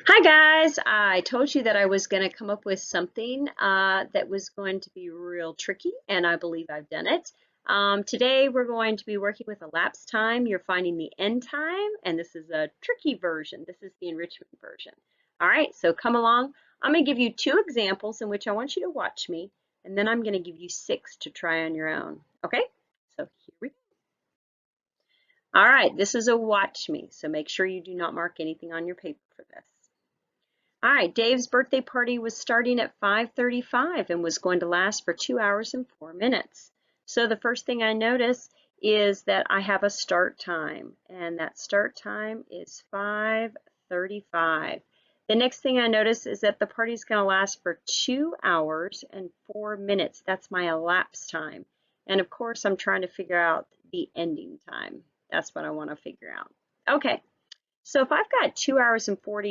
Hi guys, I told you that I was going to come up with something that was going to be real tricky, and I believe I've done it. Today we're going to be working with elapsed time. You're finding the end time, and this is a tricky version. This is the enrichment version. All right, so come along. I'm going to give you two examples in which I want you to watch me, and then I'm going to give you six to try on your own. Okay, so here we go. All right, this is a watch me, so make sure you do not mark anything on your paper for this. All right, Dave's birthday party was starting at 5:35 and was going to last for 2 hours and 4 minutes. So the first thing I notice is that I have a start time, and that start time is 5:35. The next thing I notice is that the party is going to last for 2 hours and 4 minutes. That's my elapsed time. And of course, I'm trying to figure out the ending time. That's what I want to figure out. Okay. So if I've got 2 hours and 4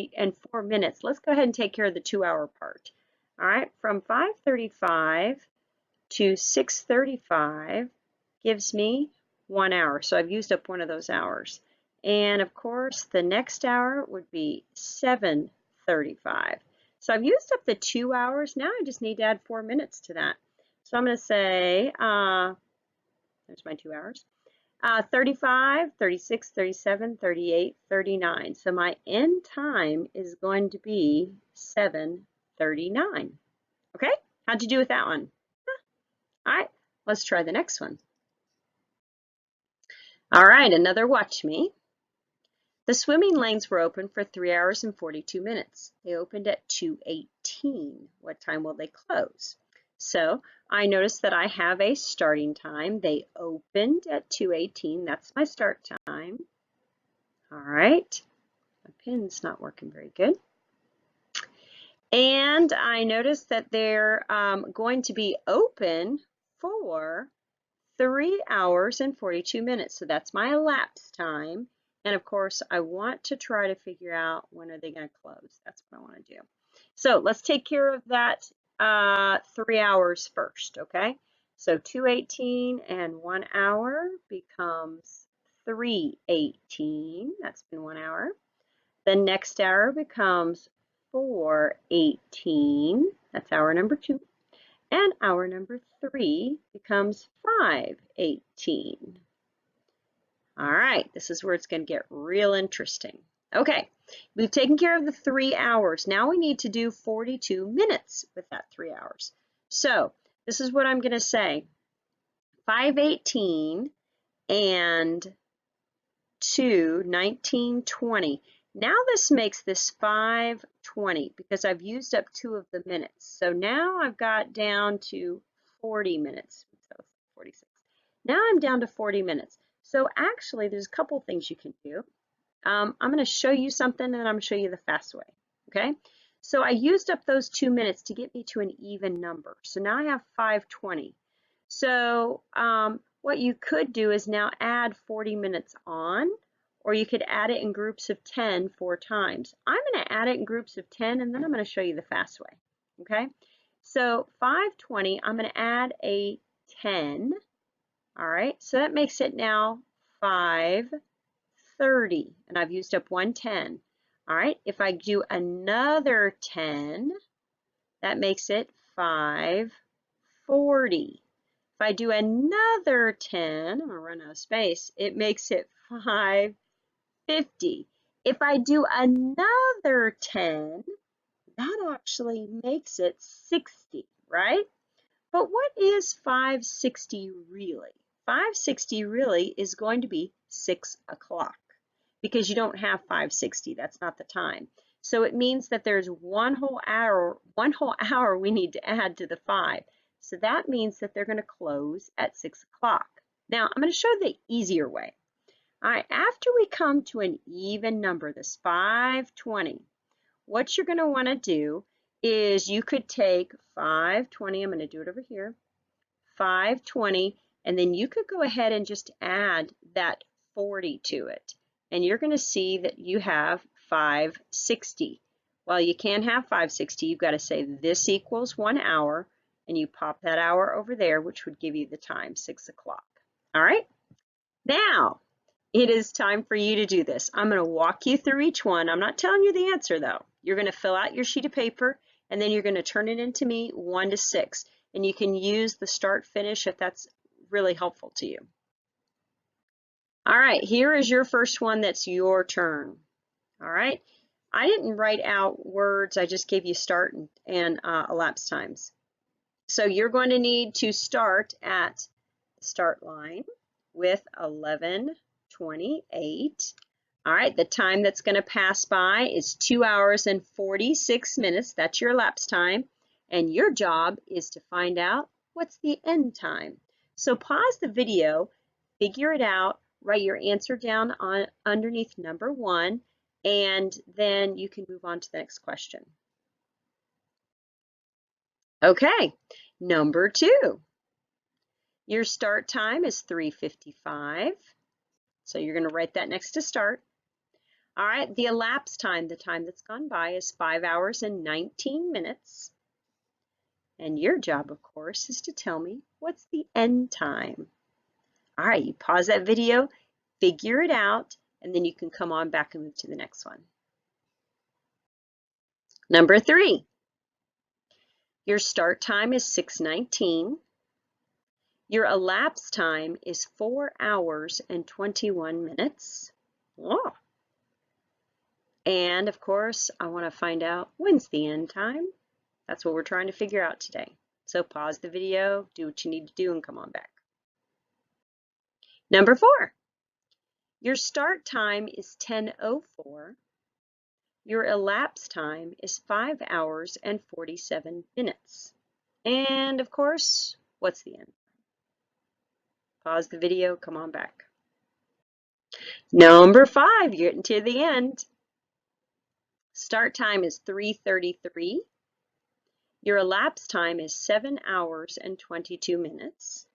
minutes, let's go ahead and take care of the 2 hour part. All right, from 5:35 to 6:35 gives me 1 hour. So I've used up one of those hours. And of course, the next hour would be 7:35. So I've used up the 2 hours. Now I just need to add 4 minutes to that. So I'm going to say, there's my 2 hours. 35, 36, 37, 38, 39. So my end time is going to be 7:39. Okay, how'd you do with that one? All right, let's try the next one. All right, another watch me. The swimming lanes were open for 3 hours and 42 minutes. They opened at 2:18. What time will they close? So I notice that I have a starting time. They opened at 2:18. That's my start time. All right. My pen's not working very good. And I noticed that they're going to be open for 3 hours and 42 minutes. So that's my elapsed time. And of course, I want to try to figure out when are they going to close. That's what I want to do. So let's take care of that 3 hours first, okay? So 2:18 and 1 hour becomes 3:18. That's been 1 hour. The next hour becomes 4:18. That's hour number 2. And hour number 3 becomes 5:18. All right, this is where it's going to get real interesting. Okay, we've taken care of the 3 hours. Now we need to do 42 minutes with that 3 hours. So this is what I'm going to say. 5:18 and 2, 19:20. Now this makes this 5:20 because I've used up 2 of the minutes. So now I've got down to 40 minutes. So 46. Now I'm down to 40 minutes. So actually there's a couple things you can do. I'm going to show you something and then I'm going to show you the fast way. Okay. So I used up those 2 minutes to get me to an even number. So now I have 5:20. So what you could do is now add 40 minutes on, or you could add it in groups of 10 4 times. I'm going to add it in groups of 10 and then I'm going to show you the fast way. Okay, so 5:20, I'm going to add a 10. All right, so that makes it now 5:30, and I've used up 110. All right, if I do another 10, that makes it 5:40. If I do another 10, I'm going to run out of space, it makes it 5:50. If I do another 10, that actually makes it 60, right? But what is 5:60 really? 5:60 really is going to be 6 o'clock because you don't have 5:60. That's not the time. So it means that there's one whole hour we need to add to the 5. So that means that they're going to close at 6 o'clock. Now I'm going to show the easier way. All right, after we come to an even number, this 5:20, what you're going to want to do is you could take 5:20, I'm going to do it over here, 5:20, and then you could go ahead and just add that 40 to it. And you're going to see that you have 5:60. Well, you can't have 5:60. You've got to say this equals 1 hour, and you pop that hour over there, which would give you the time, 6 o'clock. All right? Now, it is time for you to do this. I'm going to walk you through each one. I'm not telling you the answer, though. You're going to fill out your sheet of paper, and then you're going to turn it into me 1 to 6. And you can use the start finish if that's really helpful to you. All right, here is your first one that's your turn. All right, I didn't write out words, I just gave you start and elapsed times. So you're going to need to start at the start line with 11:28. All right, the time that's going to pass by is 2 hours and 46 minutes. That's your elapsed time. And your job is to find out what's the end time. So pause the video, figure it out, write your answer down on underneath number 1, and then you can move on to the next question. Okay, number 2. Your start time is 3:55. So you're going to write that next to start. All right, the elapsed time, the time that's gone by, is 5 hours and 19 minutes. And your job, of course, is to tell me what's the end time. All right, you pause that video, figure it out, and then you can come on back and move to the next one. Number 3, your start time is 6:19. Your elapsed time is 4 hours and 21 minutes. Oh. And of course, I want to find out when's the end time. That's what we're trying to figure out today. So pause the video, do what you need to do, and come on back. Number 4, your start time is 10:04. Your elapsed time is 5 hours and 47 minutes. And of course, what's the end? Pause the video, come on back. Number 5, you're getting to the end. Start time is 3:33. Your elapsed time is 7 hours and 22 minutes.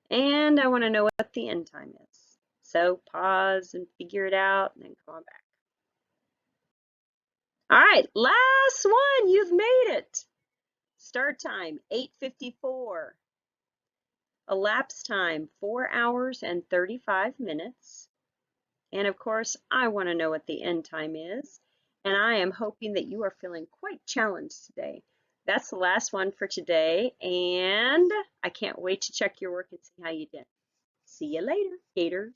And I want to know what the end time is. So pause and figure it out and then come on back. All right, last one, you've made it. Start time, 8:54. Elapsed time, 4 hours and 35 minutes. And of course, I want to know what the end time is. And I am hoping that you are feeling quite challenged today. That's the last one for today. And I can't wait to check your work and see how you did. See you later, Gator.